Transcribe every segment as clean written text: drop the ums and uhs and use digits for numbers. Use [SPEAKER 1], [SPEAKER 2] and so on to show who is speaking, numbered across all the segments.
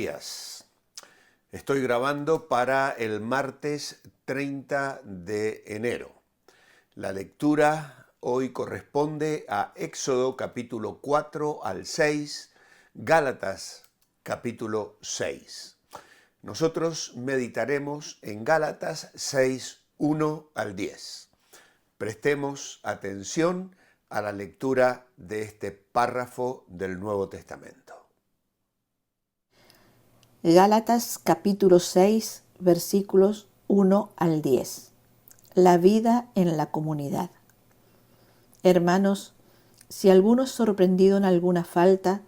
[SPEAKER 1] días. Estoy grabando para el martes 30 de enero. La lectura hoy corresponde a Éxodo capítulo 4 al 6, Gálatas capítulo 6. Nosotros meditaremos en Gálatas 6, 1 al 10. Prestemos atención a la lectura de este párrafo del Nuevo Testamento.
[SPEAKER 2] Gálatas capítulo 6, versículos 1 al 10. La vida en la comunidad. Hermanos, si alguno es sorprendido en alguna falta,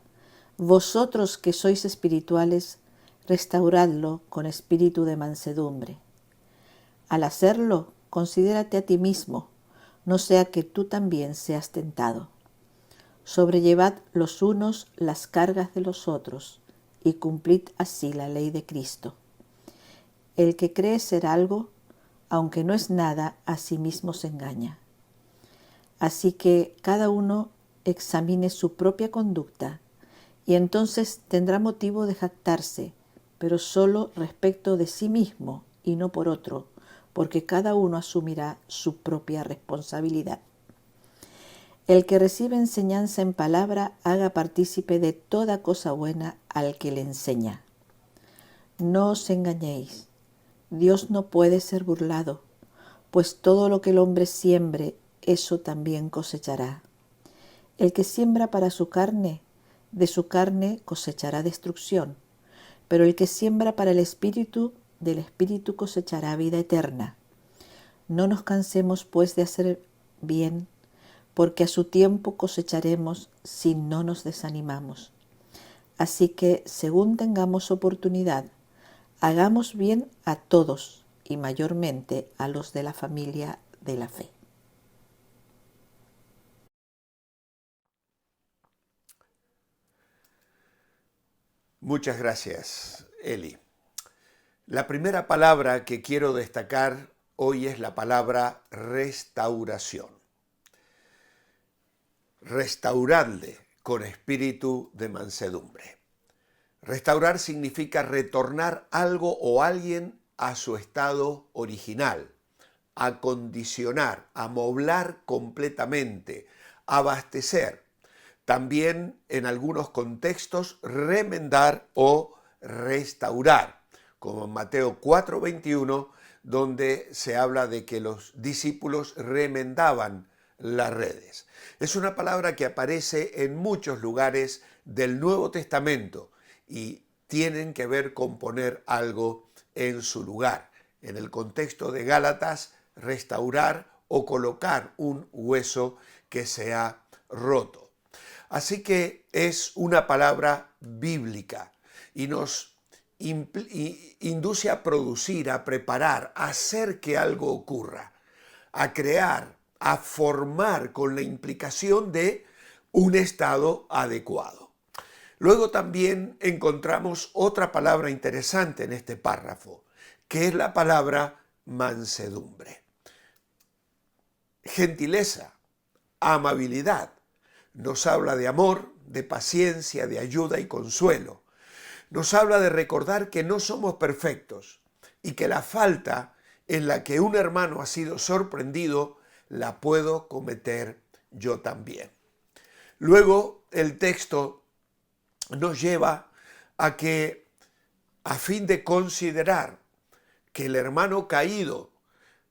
[SPEAKER 2] vosotros que sois espirituales, restauradlo con espíritu de mansedumbre. Al hacerlo, considérate a ti mismo, no sea que tú también seas tentado. Sobrellevad los unos las cargas de los otros, y cumplid así la ley de Cristo. El que cree ser algo, aunque no es nada, a sí mismo se engaña. Así que cada uno examine su propia conducta, y entonces tendrá motivo de jactarse, pero solo respecto de sí mismo y no por otro, porque cada uno asumirá su propia responsabilidad. El que recibe enseñanza en palabra, haga partícipe de toda cosa buena al que le enseña. No os engañéis, Dios no puede ser burlado, pues todo lo que el hombre siembre, eso también cosechará. El que siembra para su carne, de su carne cosechará destrucción, pero el que siembra para el Espíritu, del Espíritu cosechará vida eterna. No nos cansemos pues de hacer bien, porque a su tiempo cosecharemos si no nos desanimamos. Así que, según tengamos oportunidad, hagamos bien a todos y mayormente a los de la familia de la fe.
[SPEAKER 1] Muchas gracias, Eli. La primera palabra que quiero destacar hoy es la palabra restauración. Restauradle con espíritu de mansedumbre. Restaurar significa retornar algo o alguien a su estado original, acondicionar, amoblar completamente, abastecer. También en algunos contextos remendar o restaurar, como en Mateo 4:21, donde se habla de que los discípulos remendaban las redes. Es una palabra que aparece en muchos lugares del Nuevo Testamento y tienen que ver con poner algo en su lugar. En el contexto de Gálatas, restaurar o colocar un hueso que se ha roto. Así que es una palabra bíblica y nos induce a producir, a preparar, a hacer que algo ocurra, a crear, a formar con la implicación de un estado adecuado. Luego también encontramos otra palabra interesante en este párrafo, que es la palabra mansedumbre. Gentileza, amabilidad, nos habla de amor, de paciencia, de ayuda y consuelo. Nos habla de recordar que no somos perfectos y que la falta en la que un hermano ha sido sorprendido la puedo cometer yo también. Luego el texto nos lleva a que, a fin de considerar que el hermano caído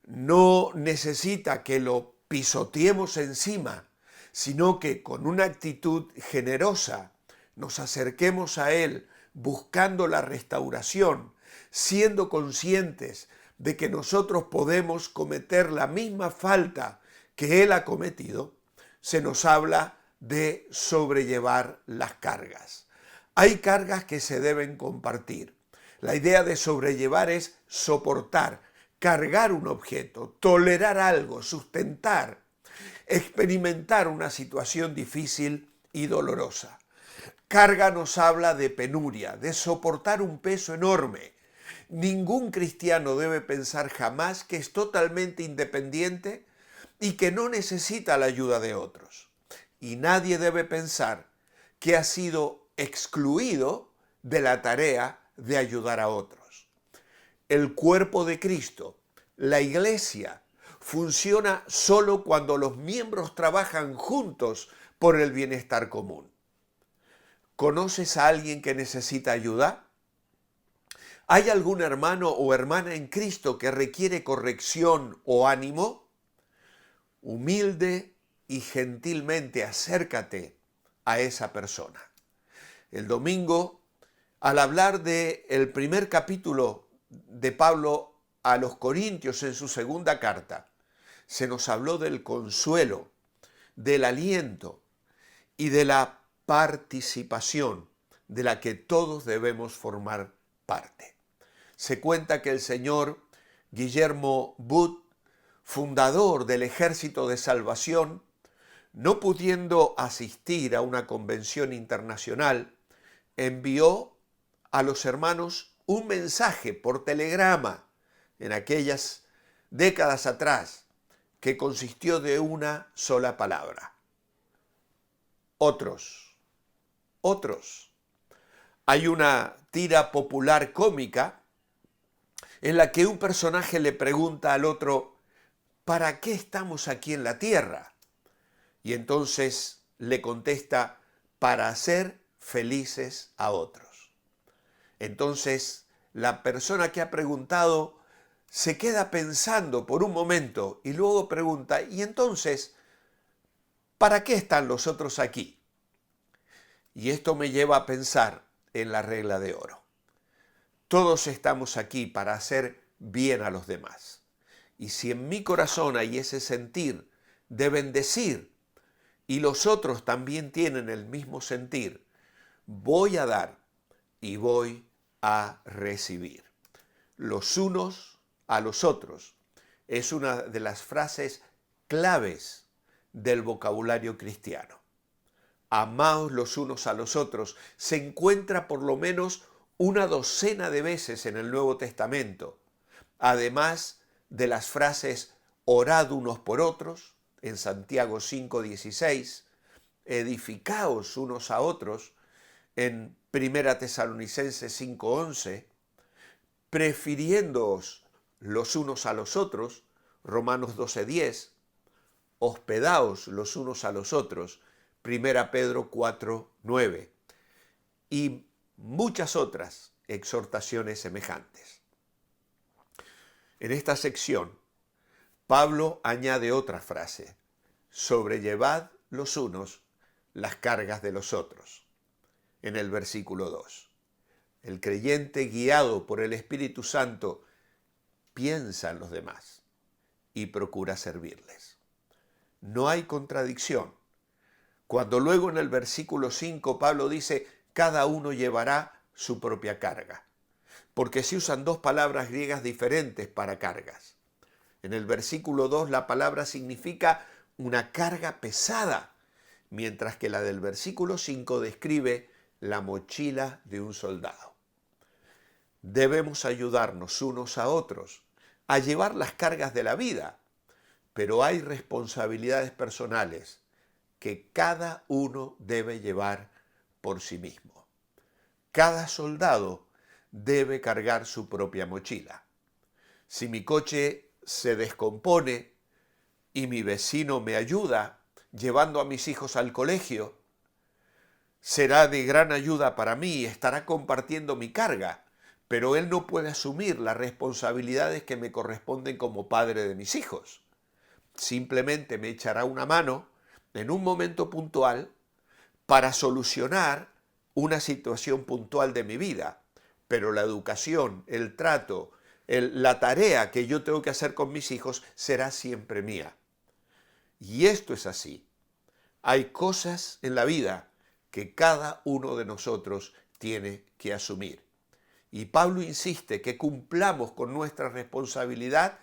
[SPEAKER 1] no necesita que lo pisoteemos encima, sino que con una actitud generosa nos acerquemos a él buscando la restauración, siendo conscientes de que nosotros podemos cometer la misma falta que él ha cometido, se nos habla de sobrellevar las cargas. Hay cargas que se deben compartir. La idea de sobrellevar es soportar, cargar un objeto, tolerar algo, sustentar, experimentar una situación difícil y dolorosa. Carga nos habla de penuria, de soportar un peso enorme. Ningún cristiano debe pensar jamás que es totalmente independiente y que no necesita la ayuda de otros. Y nadie debe pensar que ha sido excluido de la tarea de ayudar a otros. El cuerpo de Cristo, la iglesia, funciona solo cuando los miembros trabajan juntos por el bienestar común. ¿Conoces a alguien que necesita ayuda? ¿Hay algún hermano o hermana en Cristo que requiere corrección o ánimo? Humilde y gentilmente acércate a esa persona. El domingo, al hablar del primer capítulo de Pablo a los Corintios en su segunda carta, se nos habló del consuelo, del aliento y de la participación de la que todos debemos formar parte. Se cuenta que el señor Guillermo Booth, fundador del Ejército de Salvación, no pudiendo asistir a una convención internacional, envió a los hermanos un mensaje por telegrama en aquellas décadas atrás, que consistió de una sola palabra: otros. Otros. Hay una tira popular cómica en la que un personaje le pregunta al otro: ¿para qué estamos aquí en la tierra? Y entonces le contesta: para hacer felices a otros. Entonces la persona que ha preguntado se queda pensando por un momento y luego pregunta: ¿y entonces para qué están los otros aquí? Y esto me lleva a pensar en la regla de oro. Todos estamos aquí para hacer bien a los demás. Y si en mi corazón hay ese sentir de bendecir y los otros también tienen el mismo sentir, voy a dar y voy a recibir. Los unos a los otros es una de las frases claves del vocabulario cristiano. Amaos los unos a los otros se encuentra por lo menos una docena de veces en el Nuevo Testamento, además de las frases orad unos por otros en Santiago 5:16, edificaos unos a otros en 1 Tesalonicenses 5:11, prefiriéndoos los unos a los otros, Romanos 12:10, hospedaos los unos a los otros, 1 Pedro 4:9, y muchas otras exhortaciones semejantes. En esta sección, Pablo añade otra frase: sobrellevad los unos las cargas de los otros, en el versículo 2. El creyente, guiado por el Espíritu Santo, piensa en los demás y procura servirles. No hay contradicción. Cuando luego en el versículo 5 Pablo dice: cada uno llevará su propia carga, porque se usan dos palabras griegas diferentes para cargas. En el versículo 2 la palabra significa una carga pesada, mientras que la del versículo 5 describe la mochila de un soldado. Debemos ayudarnos unos a otros a llevar las cargas de la vida, pero hay responsabilidades personales que cada uno debe llevar por sí mismo. Cada soldado debe cargar su propia mochila. Si mi coche se descompone y mi vecino me ayuda llevando a mis hijos al colegio, será de gran ayuda para mí y estará compartiendo mi carga, pero él no puede asumir las responsabilidades que me corresponden como padre de mis hijos. Simplemente me echará una mano en un momento puntual para solucionar una situación puntual de mi vida, pero la educación, el trato, la tarea que yo tengo que hacer con mis hijos será siempre mía. Y esto es así. Hay cosas en la vida que cada uno de nosotros tiene que asumir. Y Pablo insiste que cumplamos con nuestra responsabilidad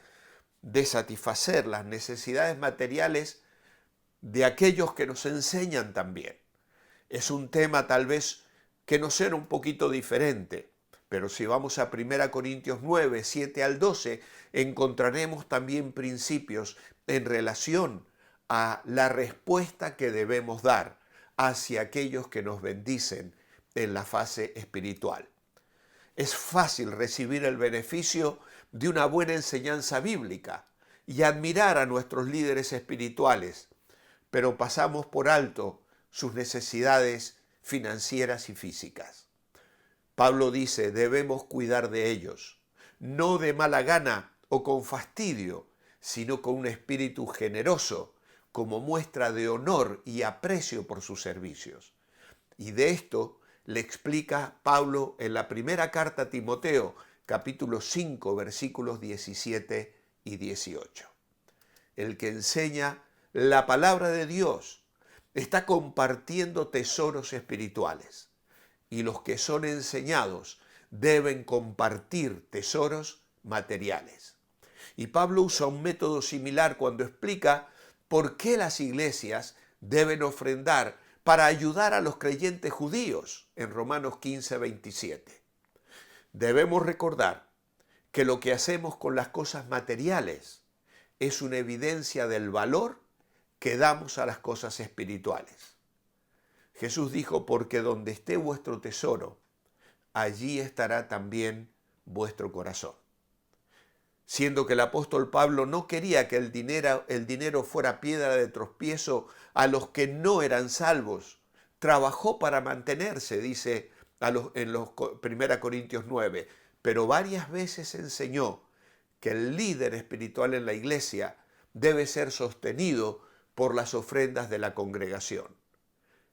[SPEAKER 1] de satisfacer las necesidades materiales de aquellos que nos enseñan también. Es un tema tal vez que nos suena un poquito diferente, pero si vamos a 1 Corintios 9, 7 al 12, encontraremos también principios en relación a la respuesta que debemos dar hacia aquellos que nos bendicen en la fase espiritual. Es fácil recibir el beneficio de una buena enseñanza bíblica y admirar a nuestros líderes espirituales, pero pasamos por alto sus necesidades financieras y físicas. Pablo dice, debemos cuidar de ellos, no de mala gana o con fastidio, sino con un espíritu generoso, como muestra de honor y aprecio por sus servicios. Y de esto le explica Pablo en la primera carta a Timoteo, capítulo 5, versículos 17 y 18. El que enseña la palabra de Dios está compartiendo tesoros espirituales, y los que son enseñados deben compartir tesoros materiales. Y Pablo usa un método similar cuando explica por qué las iglesias deben ofrendar para ayudar a los creyentes judíos en Romanos 15, 27. Debemos recordar que lo que hacemos con las cosas materiales es una evidencia del valor que damos a las cosas espirituales. Jesús dijo, porque donde esté vuestro tesoro, allí estará también vuestro corazón. Siendo que el apóstol Pablo no quería que el dinero fuera piedra de tropiezo a los que no eran salvos, trabajó para mantenerse, dice en 1 Corintios 9, pero varias veces enseñó que el líder espiritual en la iglesia debe ser sostenido por las ofrendas de la congregación.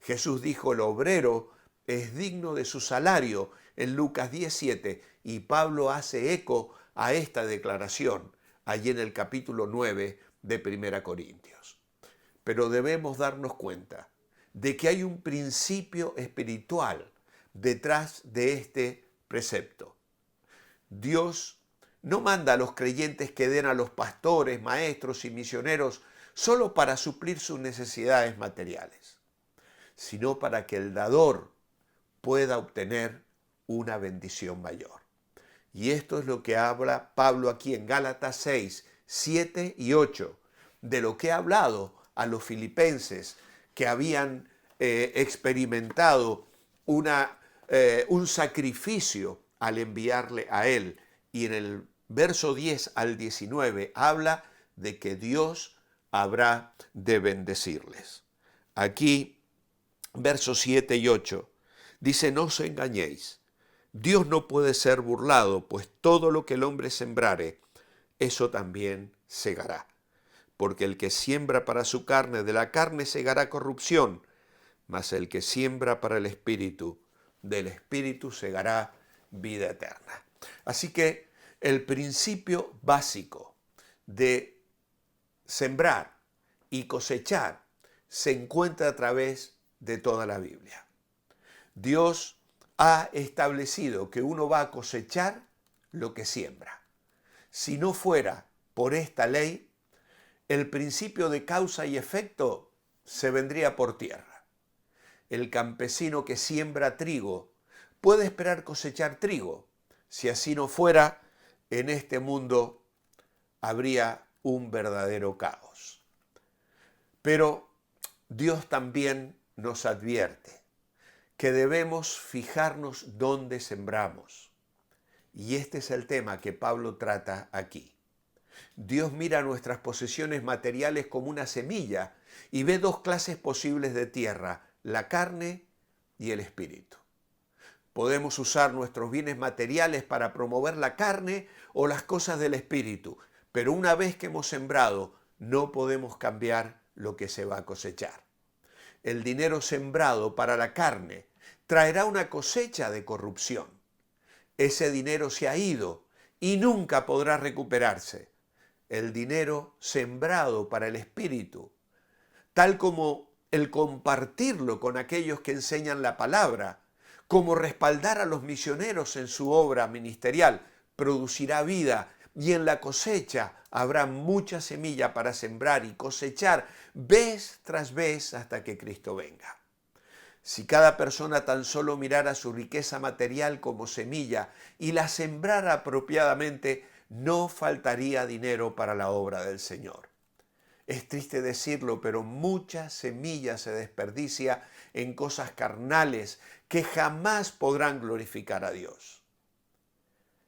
[SPEAKER 1] Jesús dijo, el obrero es digno de su salario en Lucas 17, y Pablo hace eco a esta declaración allí en el capítulo 9 de 1 Corintios. Pero debemos darnos cuenta de que hay un principio espiritual detrás de este precepto. Dios no manda a los creyentes que den a los pastores, maestros y misioneros solo para suplir sus necesidades materiales, sino para que el dador pueda obtener una bendición mayor. Y esto es lo que habla Pablo aquí en Gálatas 6, 7 y 8, de lo que ha hablado a los filipenses que habían experimentado un sacrificio al enviarle a él. Y en el verso 10 al 19 habla de que Dios habrá de bendecirles. Aquí, versos 7 y 8, dice, no os engañéis. Dios no puede ser burlado, pues todo lo que el hombre sembrare, eso también segará. Porque el que siembra para su carne, de la carne segará corrupción, mas el que siembra para el Espíritu, del Espíritu segará vida eterna. Así que el principio básico de sembrar y cosechar se encuentra a través de toda la Biblia. Dios ha establecido que uno va a cosechar lo que siembra. Si no fuera por esta ley, el principio de causa y efecto se vendría por tierra. El campesino que siembra trigo puede esperar cosechar trigo. Si así no fuera, en este mundo habría un verdadero caos. Pero Dios también nos advierte que debemos fijarnos dónde sembramos. Y este es el tema que Pablo trata aquí. Dios mira nuestras posesiones materiales como una semilla y ve dos clases posibles de tierra, la carne y el espíritu. Podemos usar nuestros bienes materiales para promover la carne o las cosas del espíritu, pero una vez que hemos sembrado, no podemos cambiar lo que se va a cosechar. El dinero sembrado para la carne traerá una cosecha de corrupción. Ese dinero se ha ido y nunca podrá recuperarse. El dinero sembrado para el espíritu, tal como el compartirlo con aquellos que enseñan la palabra, como respaldar a los misioneros en su obra ministerial, producirá vida, y en la cosecha habrá mucha semilla para sembrar y cosechar vez tras vez hasta que Cristo venga. Si cada persona tan solo mirara su riqueza material como semilla y la sembrara apropiadamente, no faltaría dinero para la obra del Señor. Es triste decirlo, pero mucha semilla se desperdicia en cosas carnales que jamás podrán glorificar a Dios.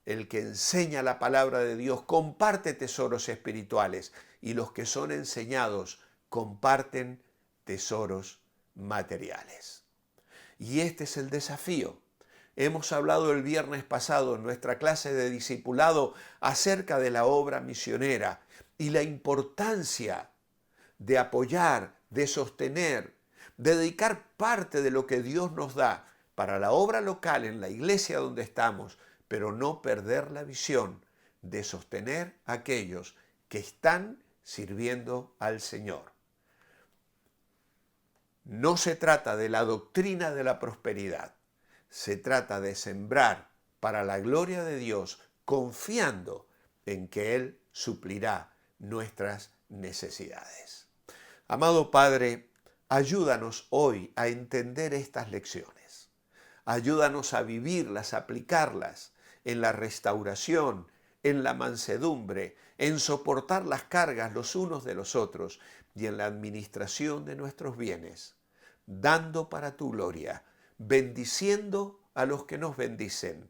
[SPEAKER 1] el que enseña la palabra de Dios comparte tesoros espirituales y los que son enseñados comparten tesoros materiales. Y este es el desafío. Hemos hablado el viernes pasado en nuestra clase de discipulado acerca de la obra misionera y la importancia de apoyar, de sostener, de dedicar parte de lo que Dios nos da para la obra local en la iglesia donde estamos, pero no perder la visión de sostener a aquellos que están sirviendo al Señor. No se trata de la doctrina de la prosperidad, se trata de sembrar para la gloria de Dios, confiando en que Él suplirá nuestras necesidades. Amado Padre, ayúdanos hoy a entender estas lecciones. Ayúdanos a vivirlas, a aplicarlas en la restauración, en la mansedumbre, en soportar las cargas los unos de los otros y en la administración de nuestros bienes, dando para tu gloria, bendiciendo a los que nos bendicen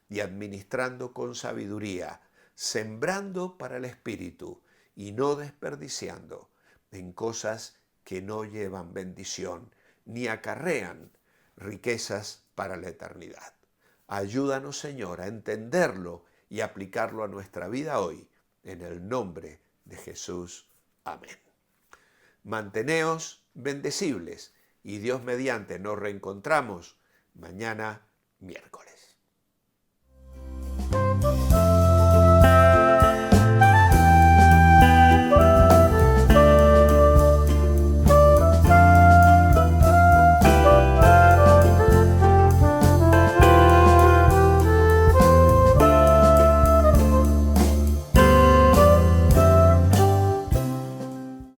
[SPEAKER 1] y administrando con sabiduría, sembrando para el Espíritu y no desperdiciando en cosas que no llevan bendición ni acarrean riquezas para la eternidad. Ayúdanos, Señor, a entenderlo y aplicarlo a nuestra vida hoy, en el nombre de Jesús. Amén. Manteneos bendecibles y Dios mediante nos reencontramos mañana miércoles.